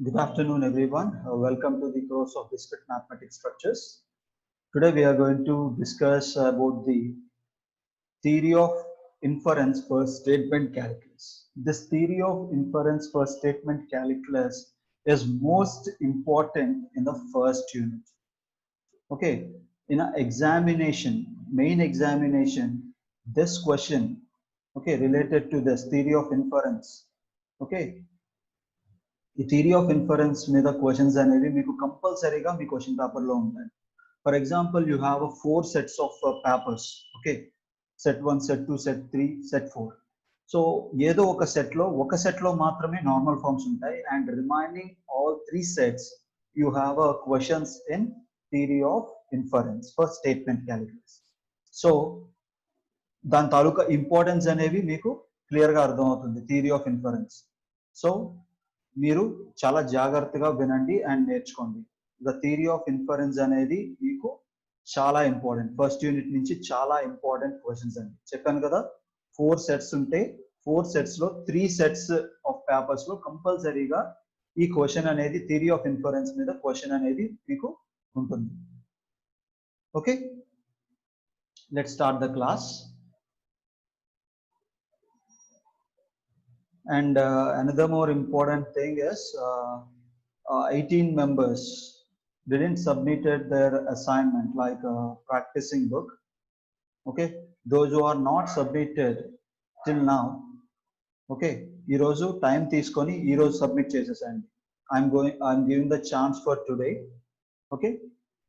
Good afternoon, everyone. Welcome to the course of Discrete Mathematics Structures. Today, we are going to discuss about the theory of inference for statement calculus. This theory of inference for statement calculus is most important in the first unit. Okay, in an examination, main examination, this question, okay, related to this theory of inference, okay, ఈ theory of inference మీద questions అనేవి మీకు కంపల్సరీగా మీ question పేపర్లో ఉంటాయి. For example you have 4 sets of papers, okay, set 1, set 2, set 3, set 4. So ఏదో ఒక సెట్లో మాత్రమే నార్మల్ ఫార్మ్స్ ఉంటాయి and remaining all 3 sets you have questions in theory of inference for statement calculus. So దాని తాలూకా importance అనేవి మీకు క్లియర్గా అర్థమవుతుంది థియరీ ఆఫ్ ఇన్ఫరెన్స్. సో మీరు చాలా జాగ్రత్తగా వినండి అండ్ నేర్చుకోండి. ద థియరీ ఆఫ్ ఇన్ఫరెన్స్ అనేది మీకు చాలా ఇంపార్టెంట్. ఫస్ట్ యూనిట్ నుంచి చాలా ఇంపార్టెంట్ క్వశ్చన్స్ అండి. చెప్పాను కదా, 4 sets ఉంటే 4 sets లో 3 sets ఆఫ్ పేపర్స్ లో కంపల్సరీగా ఈ క్వశ్చన్ అనేది థియరీ ఆఫ్ ఇన్ఫరెన్స్ మీద క్వశ్చన్ అనేది మీకు ఉంటుంది. Okay, let's start the class. And another more important thing is 18 members didn't submitted their assignment like a practicing book. Okay, those who are not submitted till now, okay, ee roju time teeskoni ee roju submit chesesandi. I'm giving the chance for today. Okay,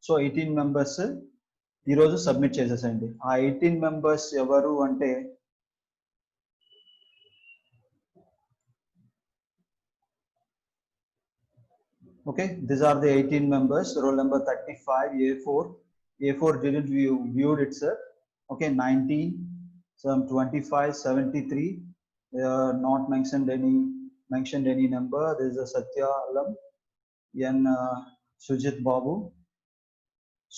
so 18 members ee roju submit chesesandi. Aa 18 members evaru ante okay, these are the 18 members. Roll number 35, A4. A4 didn't viewed itself. Okay, 19, some 25, 73. Not mentioned any number. There is a Satya Alam, Yan Sujit Babu,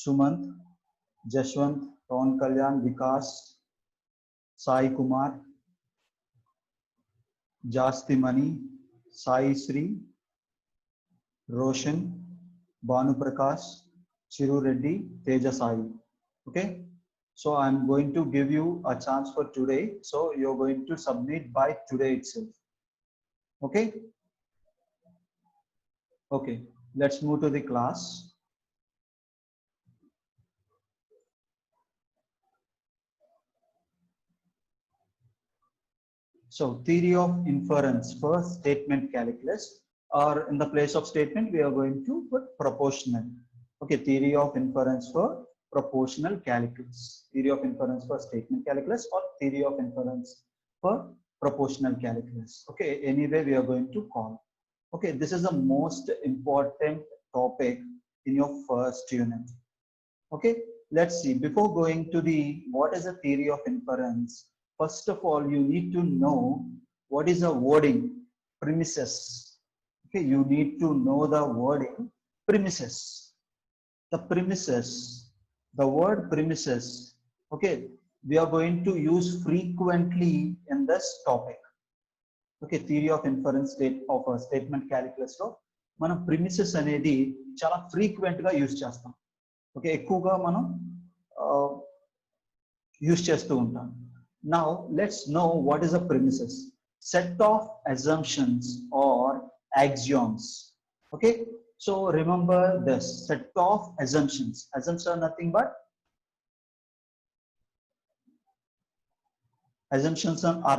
Sumant, Jashwant, Ron Kalyan, Vikas, Sai Kumar, Jasti Mani, Sai Sri, Roshan, Banu Prakash, Chiru Reddy, Teja Sai. Okay, so I'm going to give you a chance for today. So you're going to submit by today itself. Okay. Okay, let's move to the class. So theory of inference for statement calculus, or in the place of statement we are going to put proportional. Okay, theory of inference for proportional calculus, theory of inference for statement calculus, or theory of inference for proportional calculus. Okay, anyway we are going to call. Okay, this is the most important topic in your first unit. Okay, let's see. Before going to the what is the theory of inference, first of all you need to know what is the wording premises. Okay, you need to know the wording premises. The premises, the word premises, okay, we are going to use frequently in this topic. Okay, theory of inference of a statement calculus లో మనం premises అనేది చాలా frequent గా use చేస్తాం. Okay, ఎక్కువగా మనం use చేస్తూ ఉంటాం. Now let's know what is a premises. Set of assumptions or axioms. Okay, so remember this set of assumptions. Assumptions are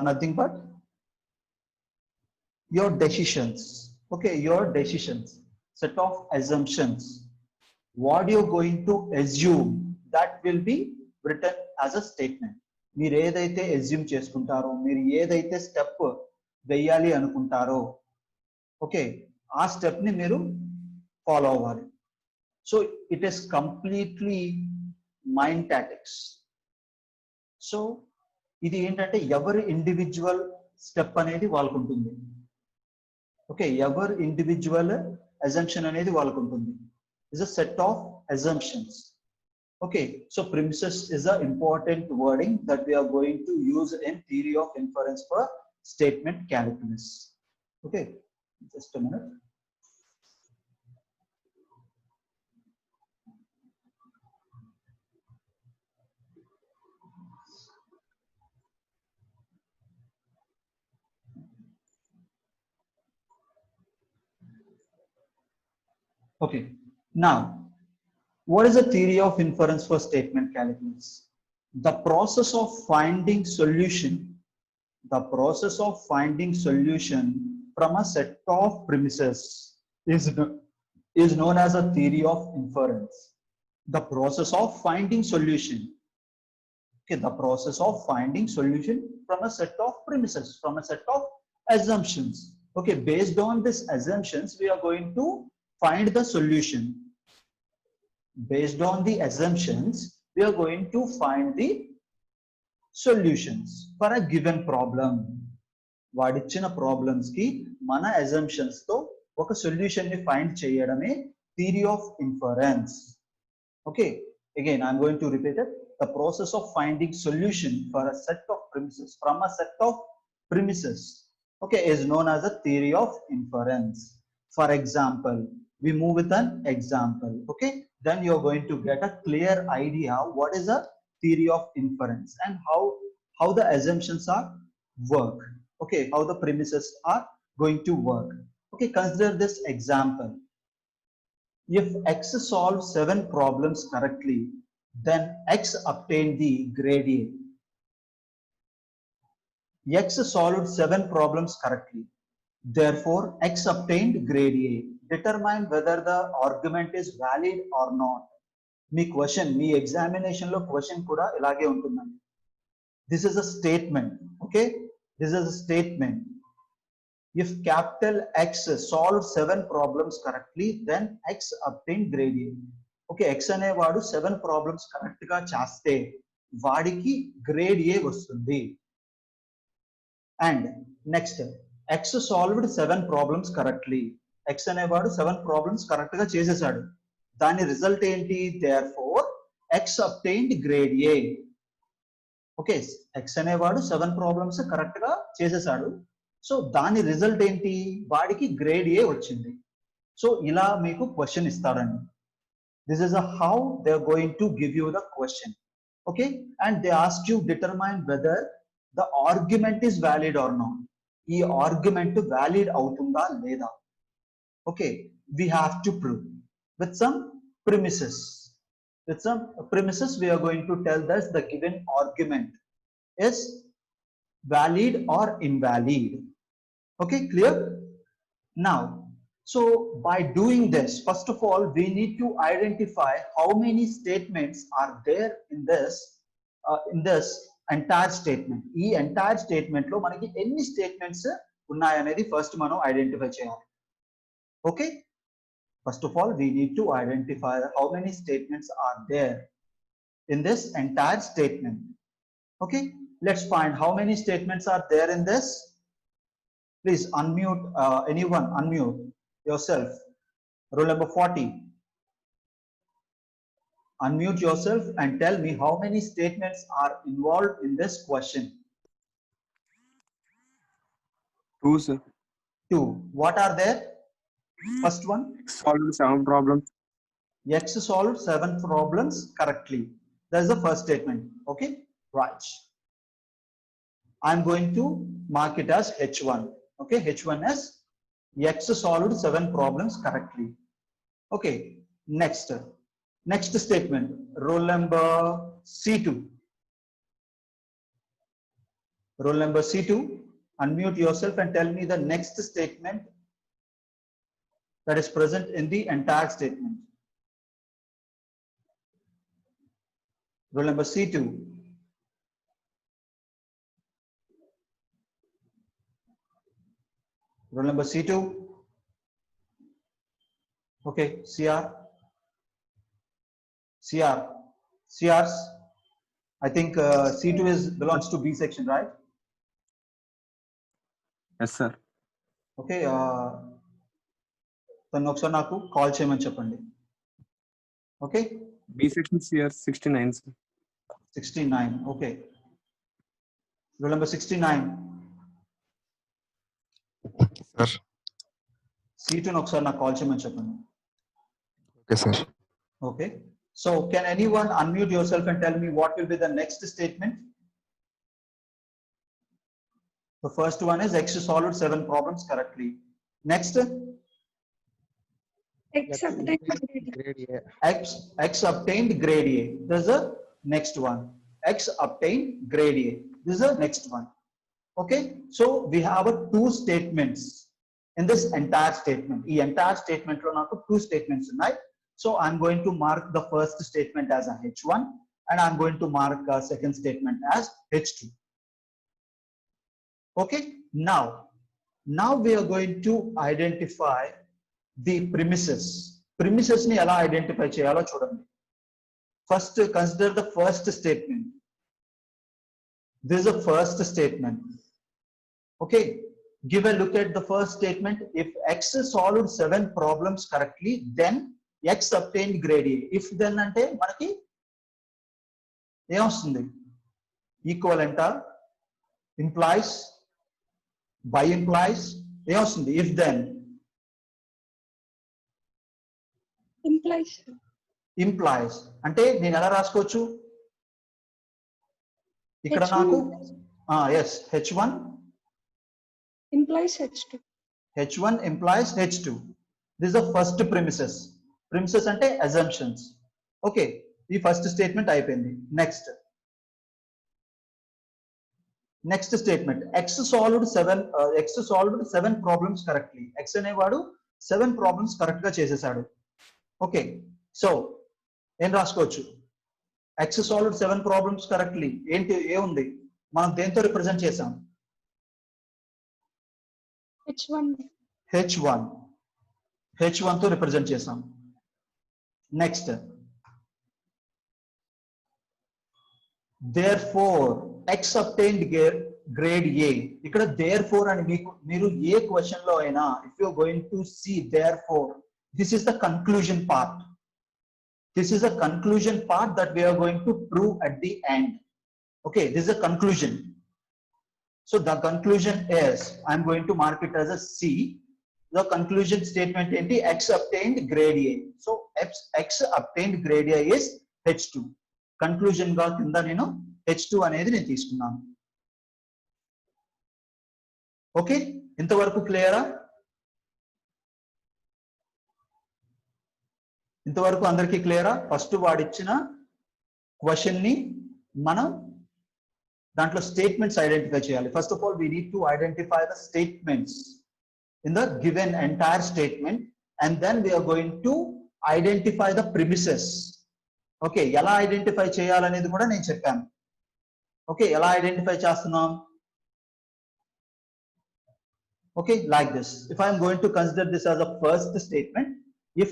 nothing but your decisions. Okay, your decisions. Set of assumptions. What you're going to assume, that will be written as a statement. మీరు ఏదైతే assume చేసుకుంటారో, మీరు ఏదైతే step వేయాలి అనుకుంటారో, okay, ఆ step ని మీరు ఫాలో అవ్వాలి. So it is completely mind tactics. So ఇది ఏంటంటే ఎవరి ఇండివిజువల్ స్టెప్ అనేది వాళ్ళకు ఉంటుంది. ఓకే, ఎవరి ఇండివిజువల్ అజంప్షన్ అనేది వాళ్ళకు ఉంటుంది. Is a set of assumptions. Okay, so premises is an important wording that we are going to use in theory of inference for statement calculus. Okay, just a minute. Okay. Now, what is the theory of inference for statement calculus? The process of finding solution. The process of finding solution from a set of premises is known as a theory of inference. The process of finding solution. Okay, the process of finding solution from a set of premises, from a set of assumptions. Okay, based on these assumptions, we are going to find the solution. Based on the assumptions, we are going to find the solutions for a given problem. వాడిచ్చిన problems కి మన assumptions తో ఒక solution ని find చేయడమే theory of inference. Okay, again I'm going to repeat it. The process of finding solution for a set of premises from a set of premises, okay, is known as a theory of inference. For example, we move with an example. Okay, then you're going to get a clear idea what is a theory of inference and how the assumptions are work. Okay, how the premises are going to work. Okay, consider this example. If x solves 7 problems correctly, then x obtained the grade A. X solved 7 problems correctly. Therefore, x obtained grade A. Determine whether the argument is valid or not. Me question me examination లో question కూడా ఇలాగే ఉంటుందండి. This is a statement. Okay, this is a statement. If capital X solved 7 problems correctly, then X obtained grade A. Okay, X అనేవాడు 7 problems correct గా చేస్తే వాడికి grade A వస్తుంది. And next, X solved 7 problems correctly. X అనేవాడు 7 problems correct గా చేసేసాడు. దాని result ఏంటి? Therefore, X obtained grade A. Okay, X అనేవాడు 7 problems కరెక్ట్ గా చేసేసాడు. సో దాని రిజల్ట్ ఏంటి? వాడికి గ్రేడ్ ఏ వచ్చింది. సో ఇలా మీకు క్వశ్చన్ ఇస్తారండి. This is how they are going to give you the question. Okay, and they ask you determine whether the argument is valid or not. ఈ ఆర్గ్యుమెంట్ వ్యాలిడ్ అవుతుందా లేదా? Okay, we have to prove with some premises. With some premises, we are going to tell that the given argument is valid or invalid. Okay, clear? Now, so by doing this, first of all, we need to identify how many statements are there in this entire statement. ఈ entire statement లో మనకి ఎన్ని statements ఉన్నాయనేది first మనం identify చేయాలి. Okay, first of all, we need to identify how many statements are there in this entire statement. Okay, let's find how many statements are there in this. Please unmute, anyone unmute yourself. Roll number 40. Unmute yourself and tell me how many statements are involved in this question. 2, sir. 2. What are there? First one. Solved 7 problems. X solved 7 problems correctly. That's the first statement. Okay, right. I'm going to mark it as H1. Okay, H1 as X solved 7 problems correctly. Okay, next statement. Roll number C2. Roll number C2. Unmute yourself and tell me the next statement that is present in the entire statement. Roll number C2. Roll number C2. Okay, CRs. I think C2 belongs to B section, right? Yes, sir. Okay, తను ఒకసారి నాకు call చేయమని చెప్పండి. Okay, B section CR 69, sir. 69. Okay, roll number 69. Sir. C2 ఒకసారి నాకు call చేయమని చెప్పండి. Okay, sir. Okay, so can anyone unmute yourself and tell me what will be the next statement? The first one is X solved 7 problems correctly. Next, X obtained Grade A. X obtained grade A. This is the next one. X obtained grade A. This is the next one. Okay. So we have two statements in this entire statement. The entire statement lo naku two statements unnai. So I'm going to mark the first statement as a H1 and I'm going to mark a second statement as H2. Okay. Now we are going to identify the premises. Premises ni ela identify cheyalo chudandi. First, consider the first statement. This is the first statement. Okay. Give a look at the first statement. If X solved 7 problems correctly, then X obtained grade A. If then ante manaki em vastundi? Equivalent or implies, by implies, em vastundi? If then implies implies అంటే నేను ఎలా రాసుకోవచ్చు ఇక్కడ H1 నాకు yes H1 implies H2. H1 implies H2. This is the first premises. Premises అంటే assumptions. Okay, ఈ first statement అయిపోయింది. Next statement. X solved 7 problems correctly. X అనేవాడు 7 problems correct గా చేసేసాడు. Okay, so ఏం రాసుకోవచ్చు? X solved 7 problems correctly. ఏంటి ఏముంది? మనం దేంతో రిప్రజెంట్ చేసాం? H1 తో రిప్రజెంట్ చేసాం. Next, therefore X obtained grade A. ఇక్కడ therefore అని మీరు ఏ క్వశ్చన్ లో అయినా if you are going to see therefore, this is the conclusion part. This is a conclusion part that we are going to prove at the end. Okay, this is a conclusion. So the conclusion is, I'm going to mark it as a C. The conclusion statement enti X obtained grade A. So X obtained grade A is H2. Conclusion ga kinda nenu H2 అనేది నేను తీసుకున్నాను. Okay, ఇంతవరకు క్లియరా? ఇంతవరకు అందరికీ క్లియరా? First వాడిచ్చిన question ని మనం దాంట్లో స్టేట్మెంట్స్ ఐడెంటిఫై చేయాలి. First of all we need to identify the statements in the given entire statement and then we are going to identify the premises. Okay, ఎలా ఐడెంటిఫై చేయాలనేది కూడా నేను చెప్పాను. ఓకే, ఎలా ఐడెంటిఫై చేస్తున్నాం? Okay, like this. If I am going to consider this as a first statement, if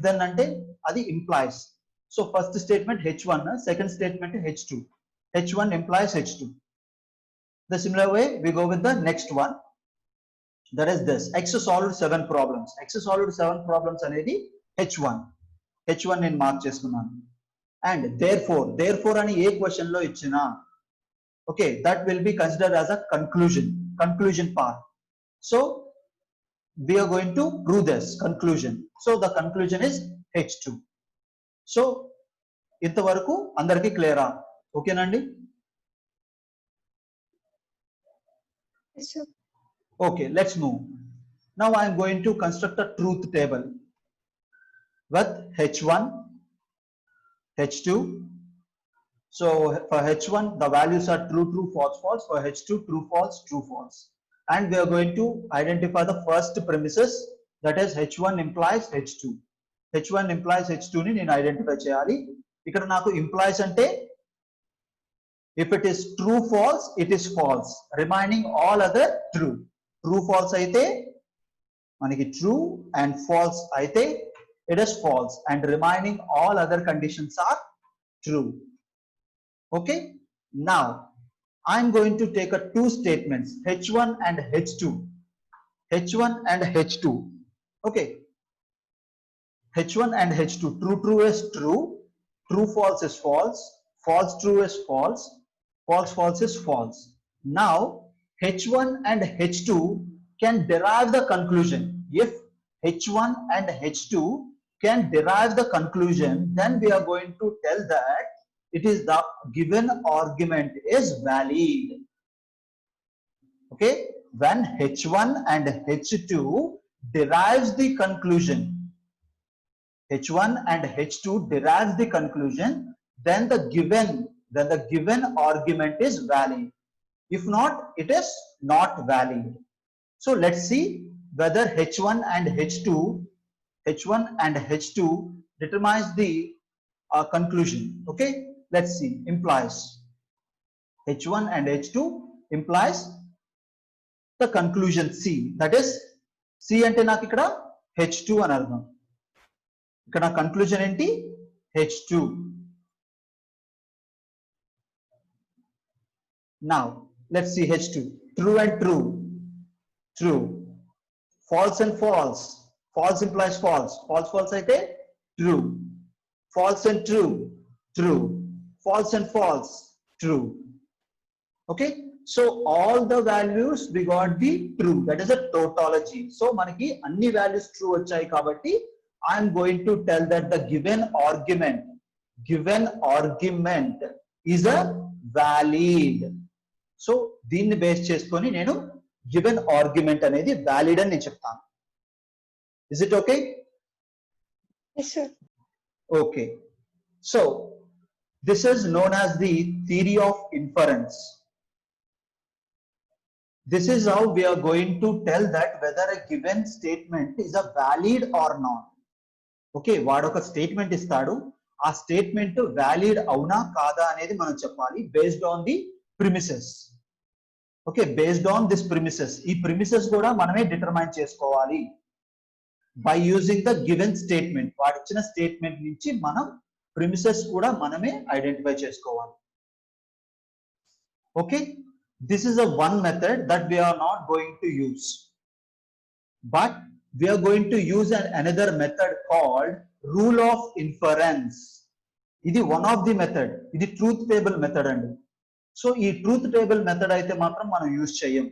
then అంటే అది implies. So first statement H1, second statement H2. H1 implies H2. The similar way we go with the next one. That is this. X solved 7 problems. X solved 7 problems అనేది H1. H1 నేను mark చేసుకున్నాను. And therefore అని ఏ question లో ఇచ్చినా, okay, that will be considered as a conclusion part. So we are going to prove this conclusion. So the conclusion is H2. So ఇంతవరకు అందరికీ క్లియరా? ఓకేనండి? Yes, sir. Okay, let's move. Now I am going to construct a truth table with H1, H2. So for H1 the values are true, false, false. For H2 true, false, true, false. And we are going to identify the first premises, that is H1 implies H2. H1 implies H2 ni నేను identify చేయాలి. ఇక్కడ నాకు implies అంటే if it is true, false, it is false. Remaining all other true. True, false అయితే మనకి true and false అయితే it is false and remaining all other conditions are true. Okay, now I'm going to take a two statements H1 and H2. H1 and H2. Okay, H1 and H2. True is true, false is false, false true is false, false is false. Now H1 and H2 can derive the conclusion. If H1 and H2 can derive the conclusion, then we are going to tell that it is the given argument is valid. Okay, when H1 and H2 derives the conclusion, H1 and H2 derives the conclusion, then the given argument is valid. If not, it is not valid. So let's see whether H1 and H2 determines the conclusion. Okay, let's see. Implies H1 and H2 implies the conclusion C. That is C ante నాకు ఇక్కడ H2 అని అర్థం. ఇక్కడ conclusion ఏంటి? H2. Now let's see H2. True and true. True. False and false. False implies false. False అయితే true. False and true. True. False and false. True. Okay. So all the values we got the true. That is a tautology. So మనకి అన్ని values true వచ్చాయి కాబట్టి I am going to tell that the given argument is a valid. So దీన్ని base చేసుకొని నేను given argument అనేది valid అని నేను చెప్తాను. Is it okay? Yes, sir. Okay. So this is known as the theory of inference. This is how we are going to tell that whether a given statement is a valid or not. Okay, వాడు ఒక statement ఇస్తాడు, ఆ statement valid అవునా కాదా అనేది మనం చెప్పాలి based on the premises. Okay, based on this premises. ఈ ప్రిమిసెస్ కూడా మనమే డిటర్మైన్ చేసుకోవాలి by using the given statement. వాడు ఇచ్చిన స్టేట్మెంట్ నుంచి మనం ప్రిమిసెస్ కూడా మనమే ఐడెంటిఫై చేసుకోవాలి. Okay, this is a one method that we are not going to use, but we are going to use another method called rule of inference. ఇది one of the method. ఇది truth table method అండి. So ఈ truth table method అయితే మాత్రం మనం use చేయం.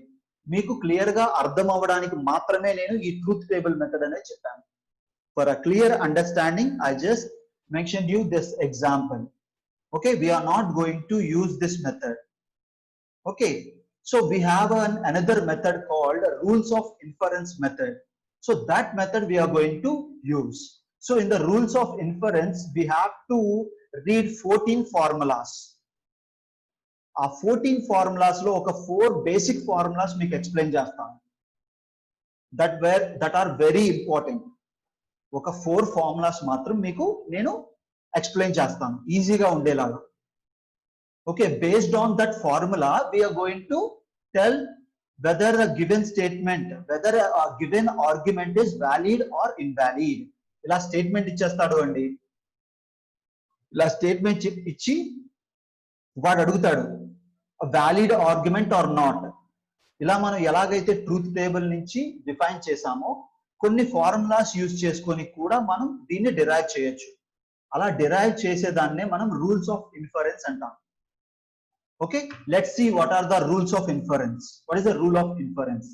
మీకు clear గా అర్థం అవ్వడానికి మాత్రమే నేను ఈ ట్రూత్ టేబుల్ మెథడ్ అనేది చెప్పాను. For a clear understanding I just mentioned you this example. Okay, we are not going to use this method. Okay, so we have another method called rules of inference method. So that method we are going to use. So in the rules of inference, we have to read 14 formulas. ఆ 14 formulas లో ఒక 4 basic formulas మీకు explain చేస్తాను. that are very important. ఒక 4 formulas మాత్రం మీకు నేను explain చేస్తాను ఈజీగా ఉండేలాగా. Okay, based on that formula, we are going to tell whether a given statement, whether a given argument is valid or invalid. ఇలా స్టేట్మెంట్ ఇచ్చేస్తాడు అండి. ఇలా స్టేట్మెంట్ ఇచ్చి వాడు అడుగుతాడు వ్యాలిడ్ ఆర్గ్యుమెంట్ ఆర్ నాట్. ఇలా మనం ఎలాగైతే ట్రూత్ టేబుల్ నుంచి డిఫైన్ చేసామో కొన్ని ఫార్ములాస్ యూజ్ చేసుకొని కూడా మనం దీన్ని డిరైవ్ చేయొచ్చు. అలా డిరైవ్ చేసేదాన్నే మనం రూల్స్ ఆఫ్ ఇన్ఫరెన్స్ అంటాం. Okay, let's see what are the rules of inference. What is the rule of inference?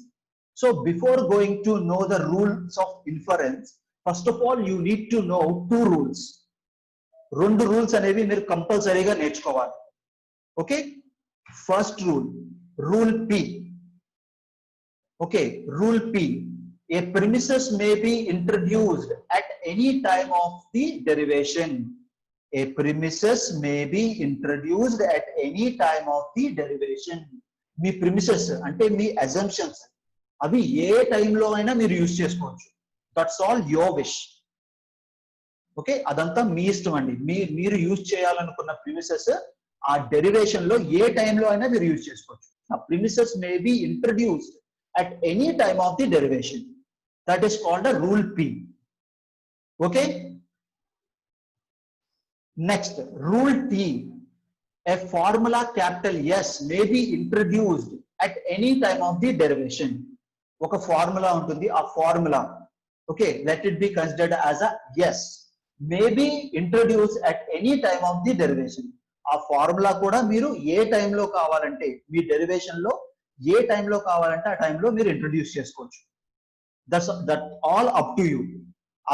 So before going to know the rules of inference, first of all you need to know 2 rules. రెండు rules అనేవి మీరు కంపల్సరీగా నేర్చుకోవాలి. Okay, first rule, rule P. Okay, rule P. A premises may be introduced at any time of the derivation. A premises may be introduced at any time of the derivation. Me premises అంటే మీ assumptions అవి ఏ టైంలో అయినా మీరు use చేసుకోవచ్చు. That's all your wish. Okay, అదంతా మీ ఇష్టం అండి. మీరు యూజ్ చేయాలనుకున్న premises ఆ డెరివేషన్ లో ఏ టైంలో అయినా మీరు యూజ్ చేసుకోవచ్చు. ఆ premises may be introduced at any time of the derivation. That is called a rule P. Okay. Next, rule T. A formula capital S may be introduced at any time of the derivation. ఒక formula ఉంటుంది, ఆ formula okay let it be considered as a S may be introduced at any time of the derivation. ఆ formula కూడా మీరు ఏ టైంలో కావాలంటే మీ derivation లో ఏ టైంలో కావాలంటే ఆ టైంలో మీరు ఇంట్రడ్యూస్ చేసుకోవచ్చు. That all up to you.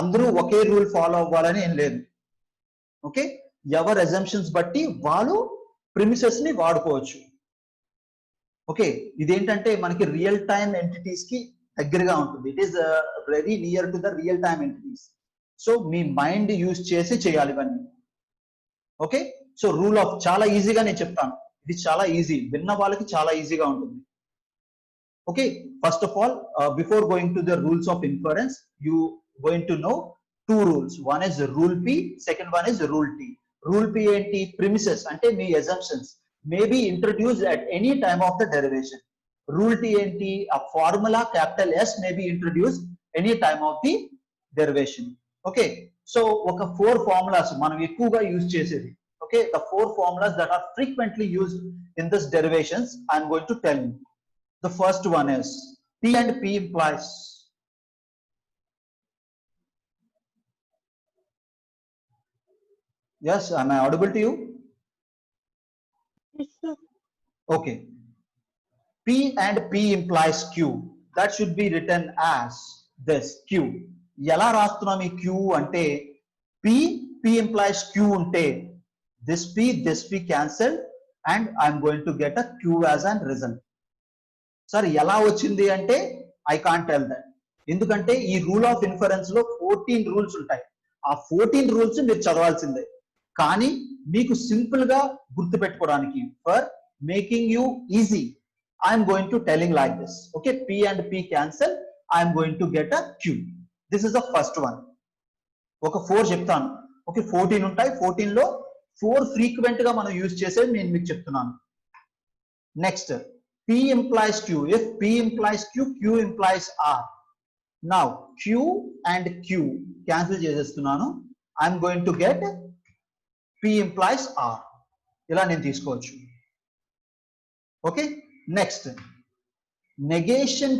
అందరూ ఒకే రూల్ ఫాలో అవ్వాలని ఏం లేదు. ఓకే, ఎవరి అజంప్షన్స్ బట్టి వాళ్ళు ప్రిమిసెస్ ని వాడుకోవచ్చు. ఓకే, ఇదేంటంటే మనకి రియల్ టైమ్ ఎంటిటీస్ కి దగ్గరగా ఉంటుంది. It is very near to the real time entities. So me mind use చేసి చేయాలి ఇవన్నీ. ఓకే, సో రూల్ ఆఫ్ చాలా ఈజీగా నేను చెప్తాను, ఇది చాలా ఈజీ, విన్న వాళ్ళకి చాలా ఈజీగా ఉంటుంది. Okay, first of all before going to the rules of inference you going to know two rules. One is rule P, second one is rule T. Rule P ఏంటి? Premises అంటే మీ assumptions may be introduced at any time of the derivation. Rule T ఏంటి? A formula capital S may be introduced any time of the derivation. Okay, so ఒక 4 formulas మనం ఎక్కువగా use చేసేది. Okay, the 4 formulas that are frequently used in this derivations I am going to tell you. The first one is P and P implies. Yes, am I audible to you? Yes, sir. Okay. P and P implies Q. That should be written as this Q. ఎలా రాస్తున్నాం ఈ Q అంటే P implies Q ఉంటే this P cancelled and I am going to get a Q as an result. Sir, ఎలా వచ్చింది అంటే I can't tell that. ఎందుకంటే ఈ రూల్ ఆఫ్ ఇన్ఫరెన్స్ లో 14 రూల్స్ ఉంటాయి. ఆ 14 రూల్స్ మీరు చదవాల్సిందే. కానీ మీకు సింపుల్ గా గుర్తు పెట్టుకోవడానికి for making you easy I'm going to telling like this. Okay, P and P cancel, I'm going to get a Q. This is the first one. ఒక 4 చెప్తాను. ఓకే, 14 ఉంటాయి. 14 లో 4 ఫ్రీక్వెంట్ గా మనం యూజ్ చేసేది నేను మీకు చెప్తున్నాను. Next P implies Q. If P implies Q, Q implies R. Now Q and Q cancel చేసేస్తున్నాను. I'm going to get P implies R. ఇలా నేను తీసుకోవచ్చు. Okay, next negation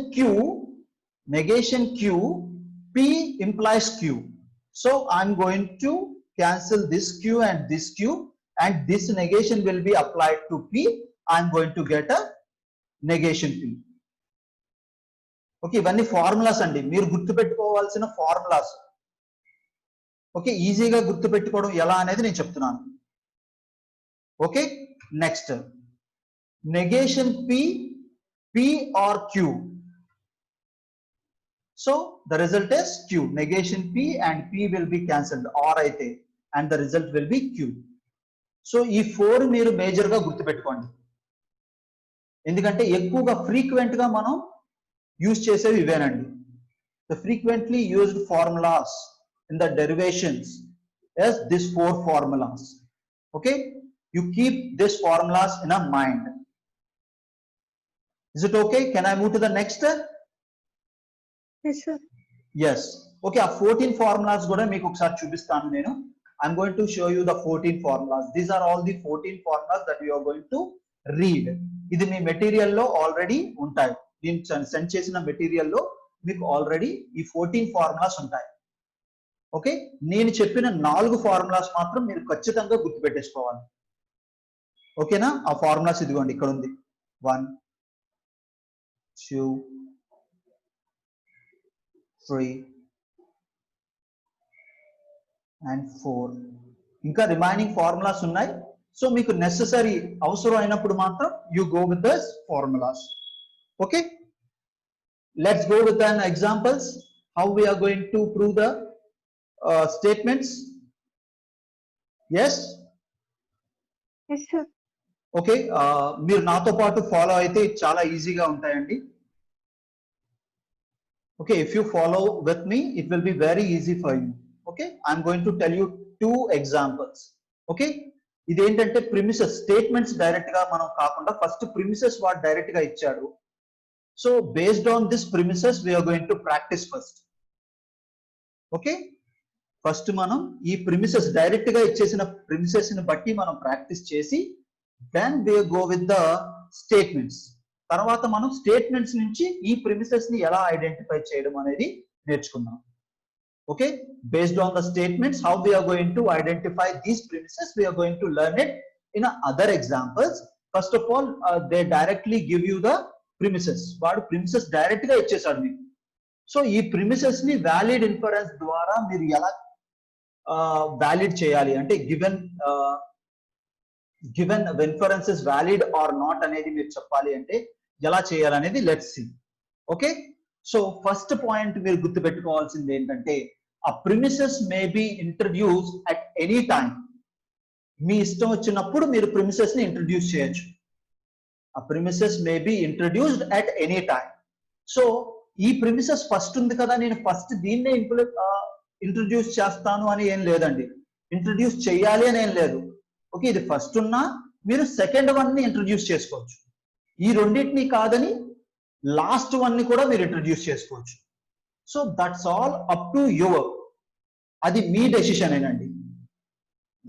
Q, P implies Q. So I'm going to cancel this Q and this Q and this negation will be applied to P. I'm going to get a negation P. Okay, ఇవన్నీ formulas అండి, మీరు గుర్తుపెట్టుకోవాల్సిన formulas. Okay, ఈజీగా గుర్తు పెట్టుకోవడం ఎలా అనేది నేను చెప్తున్నాను. Okay, next negation P or Q. So the result is Q. Negation P and P will be cancelled or అయితే and the result will be Q. So ఈ 4 మీరు మేజర్ గా గుర్తు పెట్టుకోండి, ఎందుకంటే ఎక్కువగా ఫ్రీక్వెంట్ గా మనం యూజ్ చేసేవి ఇవేనండి. The frequently used formulas in the derivations is these 4 formulas. Okay, you keep these formulas in a mind. Is it okay? Can I move to the next? Yes, sir. Yes. Okay, ఆ 14 formulas కూడా మీకు ఒకసారి చూపిస్తాను నేను. I'm going to show you the 14 formulas. These are all the 14 formulas that you are going to read. ఇది మీ material లో already ఉంటాయి. నేను సెండ్ చేసిన మెటీరియల్ లో మీకు ఆల్రెడీ ఈ 14 ఫార్ములాస్ ఉంటాయి. ఓకే, నేను చెప్పిన 4 ఫార్ములాస్ మాత్రం మీరు ఖచ్చితంగా గుర్తుపెట్టేసుకోవాలి. ఓకేనా? ఆ ఫార్ములాస్ ఇదిగోండి, ఇక్కడ ఉంది. 1 2 3 and 4. ఇంకా రిమైనింగ్ ఫార్ములాస్ ఉన్నాయి. సో మీకు నెసెసరీ అవసరం అయినప్పుడు మాత్రం you go with these formulas. Okay, let's go with an examples how we are going to prove the statements. Yes? Yes, sir. Okay, మీరు నాతో పాటు ఫాలో అయితే చాలా ఈజీగా ఉంటాయండి. Okay, if you follow with me it will be very easy for you. Okay, I'm going to tell you 2 examples. Okay, ఇదేంటంటే premises statements direct గా మనం కాకుండా ఫస్ట్ ప్రిమిసెస్ వాడు డైరెక్ట్ గా ఇచ్చాడు. So based on this premises we are going to practice first. Okay, first మనం ఈ premises direct గా ఇచ్చేసిన premises ని బట్టి మనం ప్రాక్టీస్ చేసి then we go with the statements. తర్వాత మనం స్టేట్మెంట్స్ నుంచి ఈ premises ని ఎలా ఐడెంటిఫై చేయడం అనేది నేర్చుకుందాం. Okay, based on the statements how we are going to identify these premises we are going to learn it in other examples. First of all they directly give you the premises. వాడు premises direct గా ఇచ్చేసాడు మీకు. So ఈ premises ని valid inference ద్వారా మీరు ఎలా valid చేయాలి అంటే given inference is valid or not అనేది మీరు చెప్పాలి అంటే ఎలా చేయాలనేది let's see. Okay, so first point మీరు గుర్తు పెట్టుకోవాల్సింది ఏంటంటే a premises may be introduced at any time. మీ ఇష్టం వచ్చినప్పుడు మీరు ప్రిమిసెస్ ని ఇంట్రడ్యూస్ చేయొచ్చు. ఆ premises may be introduced at any time. So ఈ ప్రిమిసెస్ ఫస్ట్ ఉంది కదా, నేను ఫస్ట్ దీన్నే ఇంట్రడ్యూస్ చేస్తాను అని ఏం లేదండి, ఇంట్రడ్యూస్ చేయాలి అని ఏం లేదు. ఓకే, ఇది ఫస్ట్ ఉన్నా మీరు సెకండ్ వన్ ని ఇంట్రడ్యూస్ చేసుకోవచ్చు. ఈ రెండింటిని కాదని లాస్ట్ వన్ ని కూడా మీరు ఇంట్రడ్యూస్ చేసుకోవచ్చు. So that's all up to your, అది మీ డెసిషన్ ఏనండి.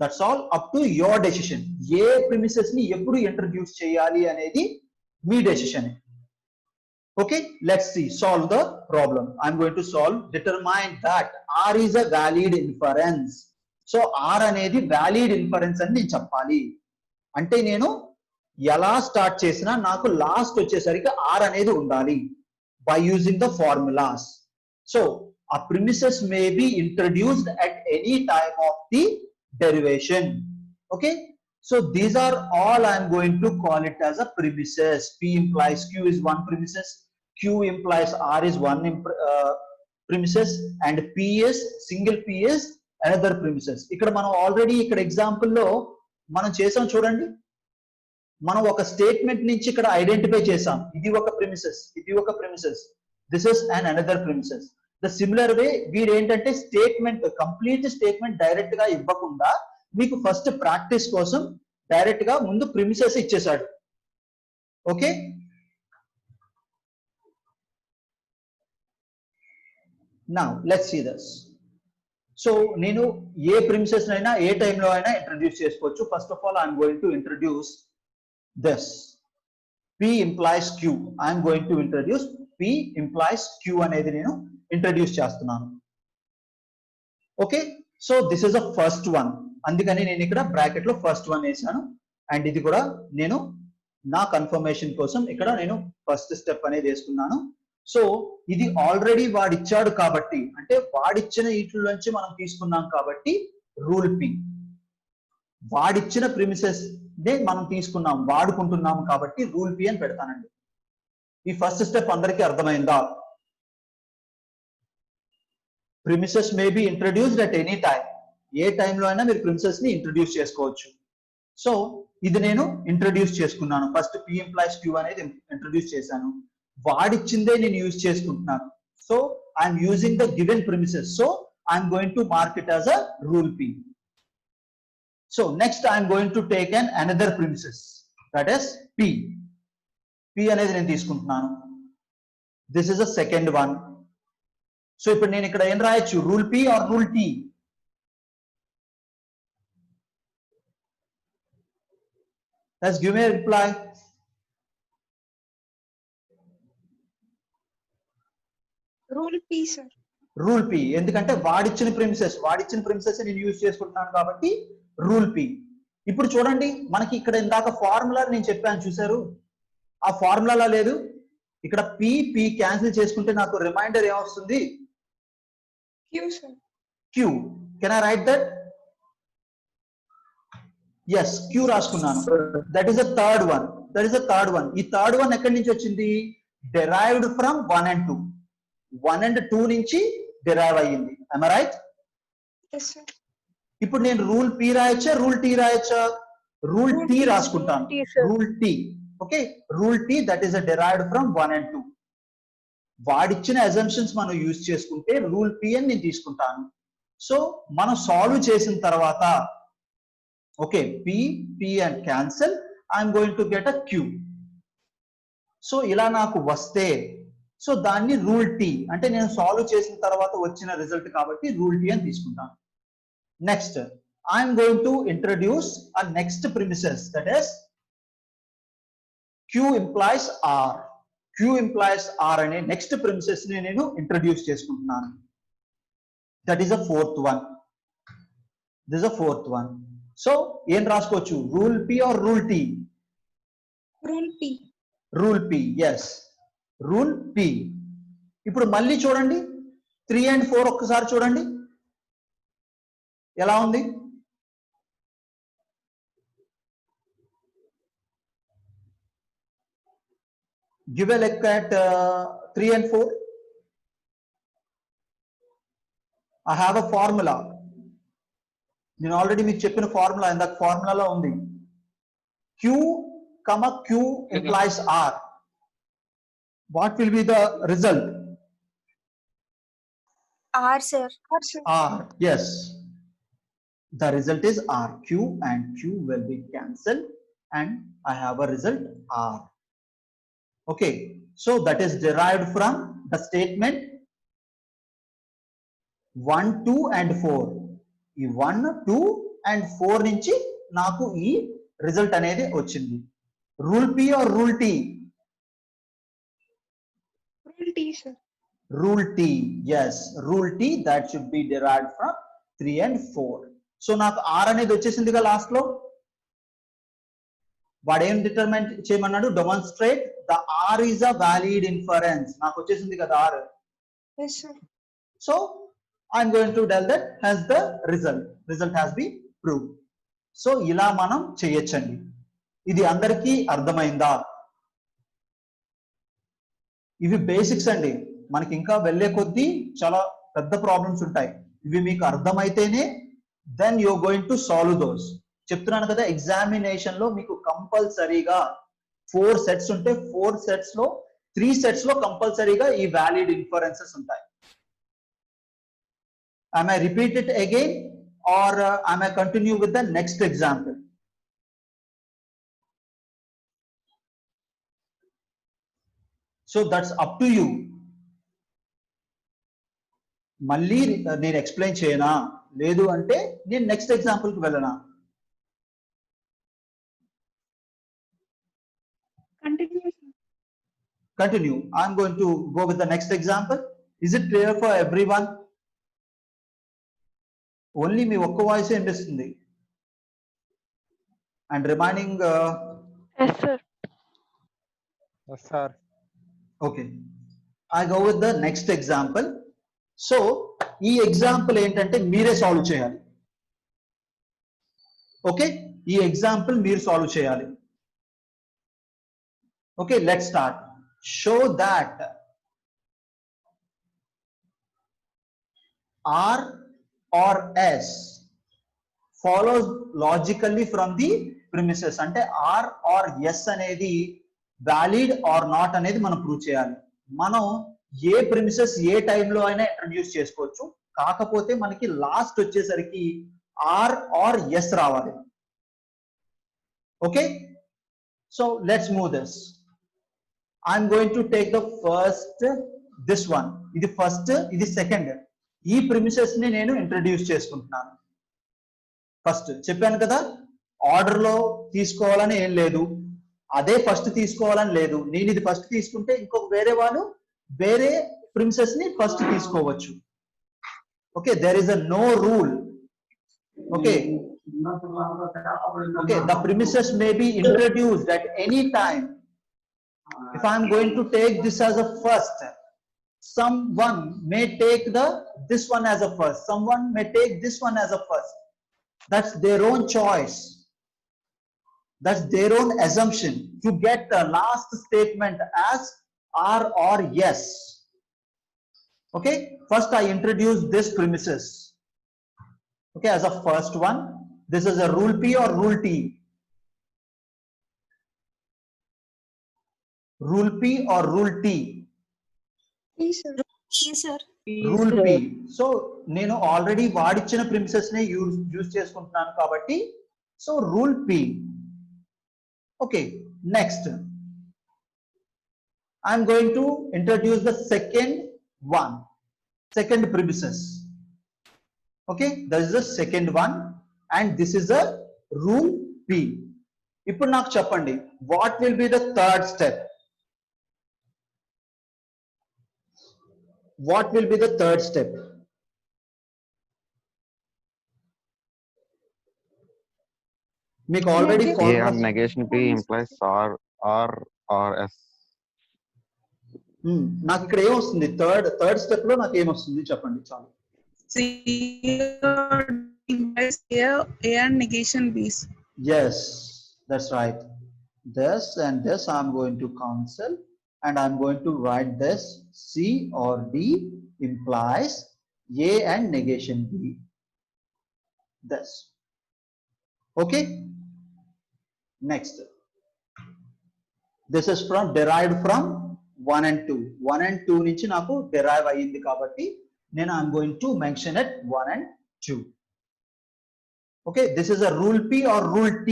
That's all up to your decision. ఏ ప్రిమిసెస్ ని ఎప్పుడు ఇంట్రడ్యూస్ చేయాలి అనేది మీ decision. Okay, let's see, solve the problem. I'm going to solve. Determine that R is a valid inference. So R అనేది వ్యాలిడ్ ఇన్ఫరెన్స్ అని నేను చెప్పాలి. అంటే నేను ఎలా స్టార్ట్ చేసినా నాకు లాస్ట్ వచ్చేసరికి R అనేది ఉండాలి by using the formulas. So a premises may be introduced at any time of the derivation. Okay, so these are all I am going to call it as a premises. P implies Q is one premises, Q implies R is one premises, and P is single P is another premises. ఇక్కడ మనం already ఇక్కడ example లో మనం చేసాం చూడండి. మనం ఒక statement నుంచి ఇక్కడ ఐడెంటిఫై చేసాం, ఇది ఒక ప్రిమిసెస్, ఇది ఒక premises, this is and another premises. The similar way వీరు ఏంటంటే స్టేట్మెంట్, కంప్లీట్ స్టేట్మెంట్ డైరెక్ట్ గా ఇవ్వకుండా మీకు ఫస్ట్ ప్రాక్టీస్ కోసం డైరెక్ట్ గా ముందు ప్రిమిసెస్ ఇచ్చేసాడు. Okay, now let's see this. So నేను ఏ ప్రిమిసెస్ అయినా ఏ టైంలో అయినా ఇంట్రడ్యూస్ చేసుకోవచ్చు. First of all I'm going to introduce this P implies Q. I'm going to introduce P implies Q అనేది నేను ఇంట్రడ్యూస్ చేస్తున్నాను. Okay, so this is the first one, అందుకని నేను ఇక్కడ బ్రాకెట్ లో ఫస్ట్ వన్ వేసాను. అండ్ ఇది కూడా నేను నా కన్ఫర్మేషన్ కోసం ఇక్కడ నేను ఫస్ట్ స్టెప్ అనేది వేసుకున్నాను. సో ఇది ఆల్రెడీ వాడిచ్చాడు కాబట్టి, అంటే వాడిచ్చిన వీటిలోంచి మనం తీసుకున్నాం కాబట్టి రూల్ P, వాడిచ్చిన ప్రిమిసెస్ నే మనం తీసుకున్నాం వాడుకుంటున్నాం కాబట్టి రూల్ P అని పెడతానండి. ఈ ఫస్ట్ స్టెప్ అందరికీ అర్థమైందా? Premises may be introduced at any time, ఏ టైంలో అయినా మీరు ప్రిమిసెస్ ని ఇంట్రడ్యూస్ చేసుకోవచ్చు. సో ఇది నేను ఇంట్రడ్యూస్ చేసుకున్నాను. ఫస్ట్ P implies Q అనేది ఇంట్రడ్యూస్ చేశాను, వాడిచ్చిందే నేను యూజ్ చేసుకుంటున్నాను. So I'm using the given premises, so I'm going to mark it as a rule P. So next I'm going to take an another premises, that is P. P అనేది నేను తీసుకుంటున్నాను. This is a second one. సో ఇప్పుడు నేను ఇక్కడ ఏం రాయొచ్చు, rule P ఆర్ rule T? Let's give me a reply. Rule P, sir. Rule P, ఎందుకంటే వాడిచ్చిన ప్రిమిసెస్ నేను యూజ్ చేసుకుంటున్నాను కాబట్టి రూల్ P. ఇప్పుడు చూడండి, మనకి ఇక్కడ ఇందాక ఫార్ములా నేను చెప్పాను చూసారు, ఆ ఫార్ములా లేదు. ఇక్కడ P క్యాన్సిల్ చేసుకుంటే నాకు రిమైండర్ ఏమొస్తుంది? Q, sir. Q. Can I write that? Yes, Q రాసుకున్నాను. That is the third one. ఈ థర్డ్ వన్ ఎక్కడి నుంచి వచ్చింది? derived from 1 and 2. 1 and 2 నుంచి derive అయ్యింది. Am I right? Yes, sir. ఇప్పుడు నేను రూల్ P రాయొచ్చా, రూల్ T రాయొచ్చా? రూల్ T రాసుకుంటాను. T, sir. Rule T. Okay, rule T that is derived from 1 and 2. వాడిచ్చిన అజంప్షన్స్ మనం యూజ్ చేసుకుంటే రూల్ P అని నేను తీసుకుంటాను. సో మనం సాల్వ్ చేసిన తర్వాత okay, P and cancel, I'm going to get a Q. సో ఇలా నాకు వస్తే, సో దాన్ని రూల్ T, అంటే నేను సాల్వ్ చేసిన తర్వాత వచ్చిన రిజల్ట్ కాబట్టి రూల్ T అని తీసుకుంటాను. Next I'm going to introduce a next premises, that is Q implies R. Q implies R అనే నెక్స్ట్ ప్రిమిసెస్ ని నేను ఇంట్రడ్యూస్ చేసుకుంటున్నాను. That is a fourth one. This is a fourth one. సో ఏం రాసుకోవచ్చు, rule P ఆర్ rule T? Rule P. Rule P, yes, rule P. ఇప్పుడు మళ్ళీ చూడండి 3 and 4 ఒక్కసారి చూడండి ఎలా ఉంది. Give a look at 3 and 4. I have a formula. నేను ఆల్రెడీ మీకు చెప్పిన ఫార్ములా ఇందాక ఫార్ములాలో ఉంది. Q, Q implies R. What will be the result? R, sir. R, sir. R. Yes. The result is R. Q and Q will be cancelled and I have a result R. Okay. So that is derived from the statement 1, 2 and 4. ఈ 1, 2 and 4 నుంచి నాకు ఈ result అనేది వచ్చింది. Rule P or rule T? Rule T, sir. Rule T. Yes, rule T that should be derived from 3 and 4. So నాకు R అనేది వచ్చేసిందిగా last లో. వాడు ఏం డిటర్మైన్ చేయమన్నాడు? Demonstrate the R is a valid inference. నాకు వచ్చేసింది కదా R. Yes, sir. So I'm going to tell that has the result has been proved. So ఇలా మనం చేయొచ్చండి. ఇది అందరికీ అర్థమైందా? ఇవి బేసిక్స్ అండి. మనకి ఇంకా వెళ్ళే కొద్దీ చాలా పెద్ద ప్రాబ్లమ్స్ ఉంటాయి. ఇవి మీకు అర్థమైతేనే then you are going to solve those. చెప్తున్నాను కదా, ఎగ్జామినేషన్ లో మీకు కంపల్సరీగా 4 సెట్స్ ఉంటే 4 సెట్స్ లో 3 సెట్స్ లో కంపల్సరీగా ఈ వ్యాలిడ్ ఇన్ఫరెన్సెస్ ఉంటాయి. Am I repeat it again or am I continue with the next example? So that's up to you. మళ్ళీ నేను ఎక్స్ప్లెయిన్ చేయనా లేదు అంటే నేను నెక్స్ట్ ఎగ్జాంపుల్ కి వెళ్ళనా? Continue, sir. Continue. I'm going to go with the next example. Is it clear for everyone? Only మీ ఒక్క వాయిస్ వినిపిస్తుంది. And remaining Yes, sir. Yes, sir. Okay, I go with the next example. So ఈ example ఏంటంటే మీరే solve చేయాలి. Okay, ఈ example మీరు solve చేయాలి. Okay, let's start. Show that R or S follows logically from the premises. అంటే R or S అనేది valid or not అనేది మనం ప్రూవ్ చేయాలి. మనం ఏ ప్రిమిసెస్ ఏ టైంలో అయినా ఇంట్రడ్యూస్ చేసుకోవచ్చు, కాకపోతే మనకి లాస్ట్ వచ్చేసరికి R or S రావాలి. Okay, so let's move this. I'm going to take the first this one. ఇది ఫస్ట్, ఇది సెకండ్. ఈ ప్రిమిసెస్ ని నేను ఇంట్రడ్యూస్ చేసుకుంటున్నాను. ఫస్ట్ చెప్పాను కదా, ఆర్డర్ లో తీసుకోవాలని ఏం లేదు, అదే ఫస్ట్ తీసుకోవాలని లేదు. నేను ఇది ఫస్ట్ తీసుకుంటే ఇంకొక వేరే వాళ్ళు వేరే ప్రిమిసెస్ ని ఫస్ట్ తీసుకోవచ్చు. Okay, there is a no rule. Okay, okay, the premises may be introduced at any time. If I am going to take this as a first, someone may take this one as a first, someone may take this one as a first. That's their own choice, that's their own assumption to get the last statement as R or yes. Okay, first I introduce this premises. Okay, as a first one, this is a rule P or rule T? Rule P or rule T? T, sir. Yes, sir. Rule P. So నేను already వాడిచ్చిన premises ని use చేసుకుంటున్నాను కాబట్టి so rule P. Okay, next I'm going to introduce the second one, second premises. Okay, that is the second one and this is the rule P. ఇప్పుడు నాకు చెప్పండి, what will be the third step? What will be the third step? మీకు already Negation. A on negation P implies R or S. నాకు ఇక్కడ ఏమొస్తుంది? Third step లో నాకు ఏమొస్తుంది చెప్పండి చాలు. C implies A and negation B. Yes, that's right. This and this I'm going to cancel and I'm going to write this C or D implies A and negation B. Thus. Okay. Next. This is from derived from 1 and 2. 1 and 2 నుంచి నాకు derive అయ్యింది కాబట్టి నేను I'm going to mention it 1 and 2. Okay, this is a rule P or rule T.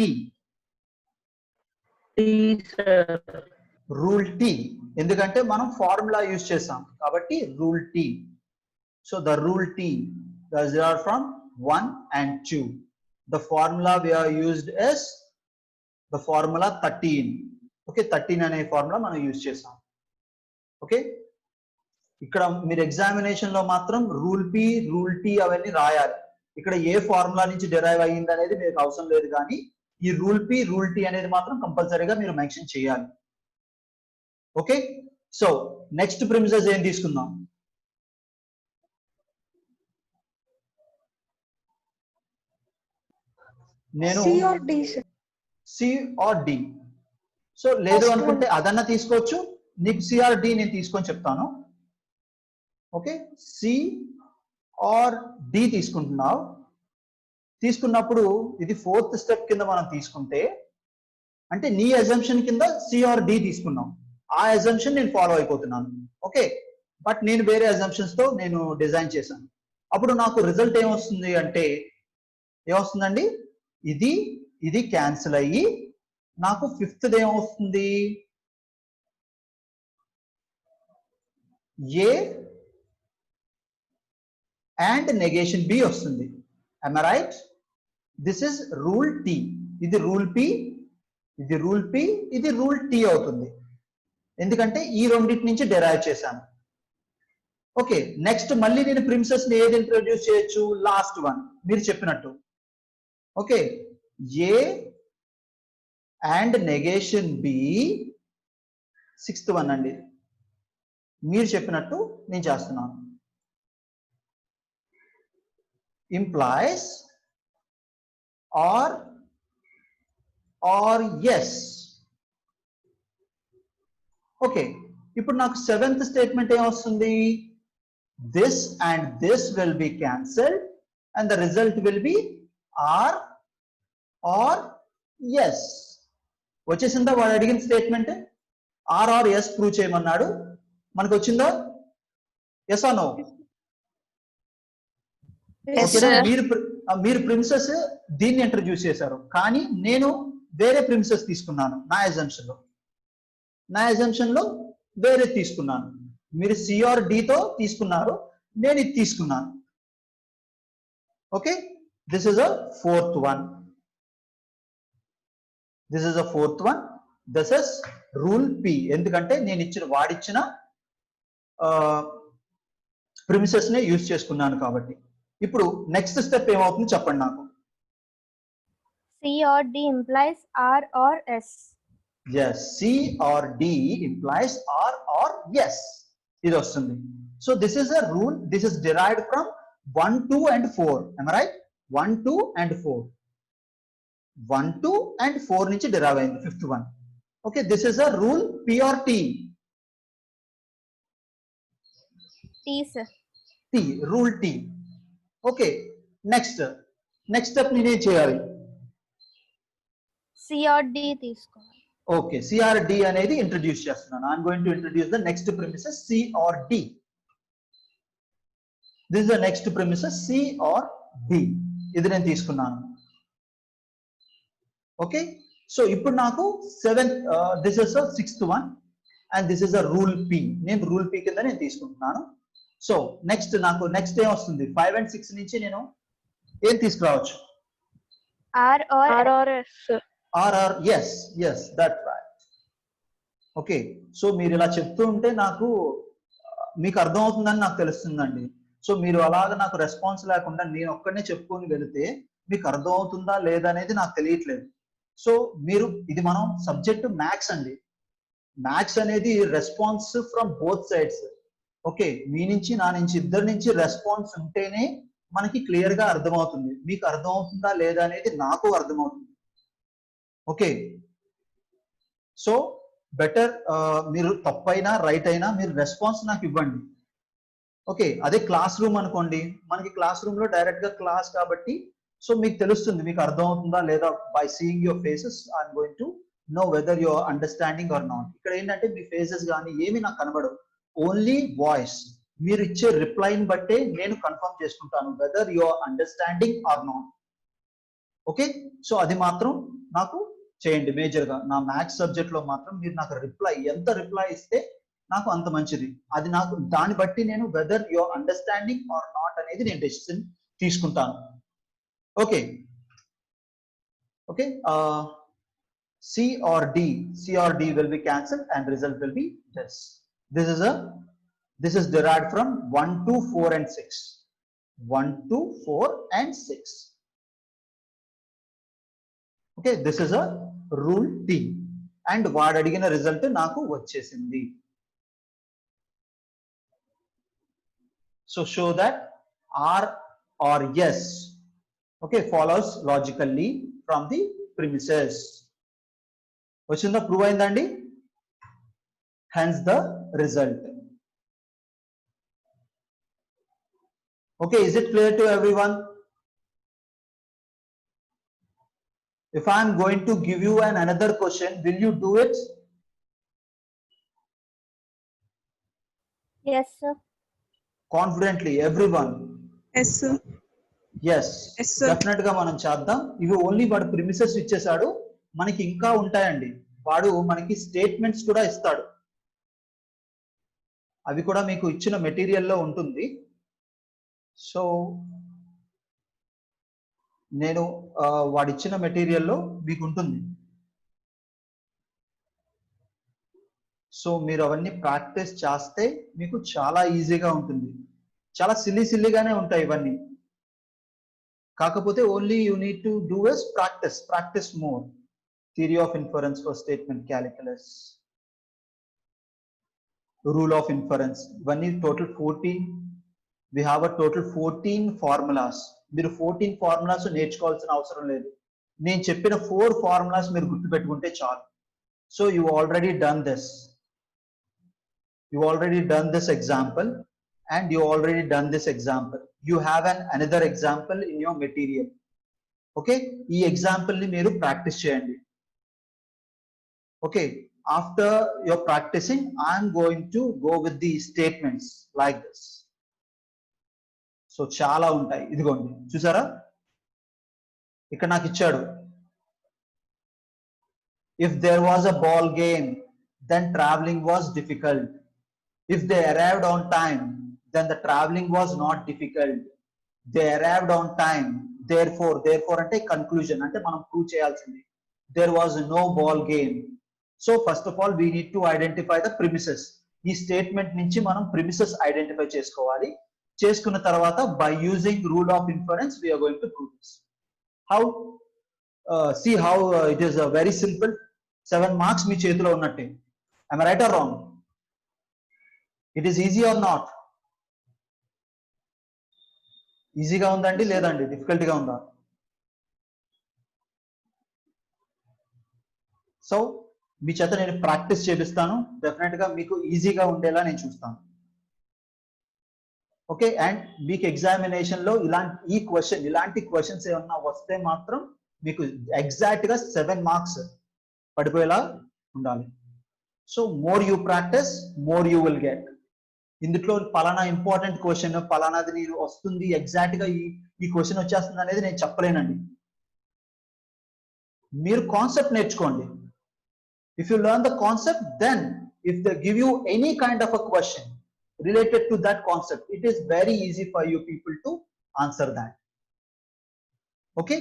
Rule T. ఎందుకంటే మనం formula use చేసాం కాబట్టి rule T. So the rule T, those are from 1 and 2. The formula we are used is the formula 13. Okay, 13 అనే formula మనం use చేసాం. Okay, ఇక్కడ మీరు examination లో మాత్రం రూల్ పి రూల్ టీ అవన్నీ రాయాలి. ఇక్కడ ఏ ఫార్ములా నుంచి డెరైవ్ అయ్యింది అనేది మీకు అవసరం లేదు, కానీ ఈ రూల్ పి రూల్ టీ అనేది మాత్రం కంపల్సరీగా మీరు మెన్షన్ చేయాలి. ఓకే, సో నెక్స్ట్ ప్రిమిసెస్ ఏం తీసుకుందాం? నేను C or D, sir. C or D. So లేదు First అనుకుంటే అదన్నా తీసుకోవచ్చు. నీకు సిఆర్ డి నేను తీసుకొని చెప్తాను. ఓకే, సి ఆర్ డి తీసుకుంటున్నావు. తీసుకున్నప్పుడు ఇది 4th స్టెప్ కింద మనం తీసుకుంటే, అంటే నీ అజంప్షన్ కింద సి ఆర్ డి తీసుకున్నాం. ఆ అజంప్షన్ నేను ఫాలో అయిపోతున్నాను. ఓకే, బట్ నేను వేరే అజంప్షన్స్ తో నేను డిజైన్ చేశాను. అప్పుడు నాకు రిజల్ట్ ఏమొస్తుంది అంటే, ఏమొస్తుందండి, ఇది ఇది క్యాన్సిల్ అయ్యి నాకు 5th ఏమొస్తుంది, ఏ అండ్ నెగేషన్ బి వస్తుంది. am I right? This is rule T. ఇది రూల్ పి, ఇది రూల్ పి, ఇది రూల్ టీ అవుతుంది. ఎందుకంటే ఈ రెండింటి నుంచి డెరైవ్ చేశాను. ఓకే, నెక్స్ట్ మళ్ళీ నేను ప్రిమిసెస్ ని ఏది ఇంట్రొడ్యూస్ చేయొచ్చు? లాస్ట్ వన్ మీరు చెప్పినట్టు. Okay, A and negation B 6th one అండి. మీరు చెప్పినట్టు నేను చేస్తున్నాను. implies or yes. ఓకే, ఇప్పుడు నాకు 7th స్టేట్మెంట్ ఏమొస్తుంది? this and this will be cancelled and the result will be r or yes. వచ్చేసిందా వాడు అడిగిన statement? R or S prove చేయమన్నాడు. మనకు వచ్చిందా? Yes or no? Yes, ఓకేనా? sir. మీరు ప్రిమిసెస్ దీన్ని ఇంట్రడ్యూస్ చేశారు, కానీ నేను వేరే ప్రిమిసెస్ తీసుకున్నాను. నా అజంప్షన్ లో వేరే తీసుకున్నాను. మీరు సిఆర్ తో తీసుకున్నారు, నేను ఇది తీసుకున్నాను. Okay, this is a 4th one. This is a 4th one. This is rule P. ఎందుకంటే నేను వాడిచ్చిన ప్రిమిసెస్ నే యూజ్ చేసుకున్నాను కాబట్టి. ఇప్పుడు నెక్స్ట్ స్టెప్ ఏమవుతుంది చెప్పండి నాకు. C or D implies R or S. yes, C or D implies R or yes. ఇది వస్తుంది. So this is a rule. This is derived from 1, 2 and 4. am I right? 1, 2 and 4. 1, 2 and 4 నుంచి derive అయింది 5th వన్. Okay, this is a rule P or T? T, sir. T, rule T. Okay, next step నేనేం చేయాలి? C or D తీసుకోవాలి. Okay, C or D అనేది introduce చేస్తున్నాను. I'm going to introduce the next premises C or D. This is the next premises C or D. ఇది నేను తీసుకున్నాను. Okay, so ఇప్పుడు నాకు 7th this is 6th one and this is a rule P. నేను rule P కింద నేను తీసుకుంటున్నాను. So నాకు నెక్స్ట్ ఏం వస్తుంది? 5 and 6 నుంచి నేను ఏం తీసుకురావచ్చు? R or S. R or S. Yes, that right. Okay, so మీరు ఇలా చెప్తూ ఉంటే నాకు మీకు అర్థం అవుతుందని నాకు తెలుస్తుందండి. సో మీరు అలాగా నాకు రెస్పాన్స్ లేకుండా నేను ఒక్కడనే చెప్పుకొని వెళితే మీకు అర్థం అవుతుందా లేదా అనేది నాకు తెలియట్లేదు. సో మీరు ఇది మనం సబ్జెక్ట్ మ్యాథ్స్ అండి. మ్యాథ్స్ అనేది response from both sides. Okay, మీ నుంచి నా నుంచి ఇద్దరి నుంచి రెస్పాన్స్ ఉంటేనే మనకి క్లియర్ గా అర్థమవుతుంది. మీకు అర్థం అవుతుందా లేదా అనేది నాకు అర్థమవుతుంది. ఓకే, సో బెటర్ మీరు తప్పైనా రైట్ అయినా మీరు రెస్పాన్స్ నాకు ఇవ్వండి. ఓకే, అదే క్లాస్ రూమ్ అనుకోండి, మనకి క్లాస్ రూమ్ లో డైరెక్ట్ గా క్లాస్ కాబట్టి సో మీకు తెలుస్తుంది, మీకు అర్థం అవుతుందా లేదా, by seeing your faces I'm going to know whether your understanding are not. ఇక్కడ ఏంటంటే మీ ఫేసెస్ కానీ ఏమి నాకు కనబడవు, ఓన్లీ వాయిస్, మీరు ఇచ్చే రిప్లైని బట్టే నేను కన్ఫర్మ్ చేసుకుంటాను weather your understanding are not. Okay, so అది మాత్రం నాకు చేయండి మేజర్ గా. నా మ్యాథ్స్ సబ్జెక్ట్ లో మాత్రం మీరు నాకు రిప్లై, ఎంత రిప్లై ఇస్తే నాకు అంత మంచిది. అది నాకు దాన్ని బట్టి నేను weather your understanding are not అనేది నేను డెసిషన్ తీసుకుంటాను. Okay okay, C or D will be cancelled and result will be this. This is derived from 1 to 4 and 6. 1 to 4 and 6. Okay, this is a rule T and వాడు అడిగిన result నాకు వచ్చేసింది. So show that R or yes, okay, follows logically from the premises. వచ్చిందా, prove అయిందండి, hence the result. Okay, is it clear to everyone? If I am going to give you another question, will you do it? Yes, sir. Confidently, everyone. Yes, sir. Yes, Yes, sir. Definite గా మనం చేద్దాం. ఇవి only వాడు premises ఇచ్చేసాడు, మనకి ఇంకా ఉంటాయండి. వాడు మనకి స్టేట్మెంట్స్ కూడా ఇస్తాడు, అవి కూడా మీకు ఇచ్చిన మెటీరియల్లో ఉంటుంది. సో నేను వాడు ఇచ్చిన మెటీరియల్లో మీకు ఉంటుంది. సో మీరు అవన్నీ ప్రాక్టీస్ చేస్తే మీకు చాలా ఈజీగా ఉంటుంది. చాలా సిల్లీగానే ఉంటాయి ఇవన్నీ, కాకపోతే only you need to do is practice more. Theory of inference for statement calculus, rule of inference, ఇవన్నీ total 14. We have a total 14 formulas. మీరు 14 ఫార్ములాస్ నేర్చుకోవాల్సిన అవసరం లేదు, నేను చెప్పిన 4 ఫార్ములాస్ మీరు గుర్తుపెట్టుకుంటే చాలు. So you already done this, example and you already done this example. You have another example in your material. Okay, ఈ example ని మీరు ప్రాక్టీస్ చేయండి. Okay, after you're practicing, I'm going to go with the statements like this. So చాలా ఉంటాయి, ఇదిగోండి చూసారా, ఇక్కడ నాకు ఇచ్చాడు, if there was a ball game then traveling was difficult. If they arrived on time then the traveling was not difficult. They arrived on time, therefore అంటే conclusion, అంటే మనం ప్రూవ్ చేయాల్సింది, there was no ball game. So first of all we need to identify the premises. ఈ statement నుంచి మనం premises identify చేసుకోవాలి. చేసుకున్న తర్వాత by using rule of inference we are going to prove this. How? See how it is very simple. 7 marks మీ చేతిలో ఉన్నట్టే. Am I right or wrong? It is easy or not? ఈజీగా ఉందండి లేదండి డిఫికల్ట్గా ఉందా? So మీ చేత నేను ప్రాక్టీస్ చేపిస్తాను, definite గా మీకు ఈజీగా ఉండేలా నేను చూస్తాను. ఓకే, అండ్ మీకు ఎగ్జామినేషన్ లో ఇలాంటి క్వశ్చన్స్ ఏమన్నా వస్తే మాత్రం మీకు ఎగ్జాక్ట్ గా 7 మార్క్స్ పడిపోయేలా ఉండాలి. So more you practice more you will get. ఇందులో పలానా ఇంపార్టెంట్ క్వశ్చన్, పలానాది నేను వస్తుంది ఎగ్జాక్ట్ గా ఈ క్వశ్చన్ వచ్చేస్తుంది అనేది నేను చెప్పలేనండి. మీరు కాన్సెప్ట్ నేర్చుకోండి. If you learn the concept, then if they give you any kind of a question related to that concept, it is very easy for you people to answer that. Okay,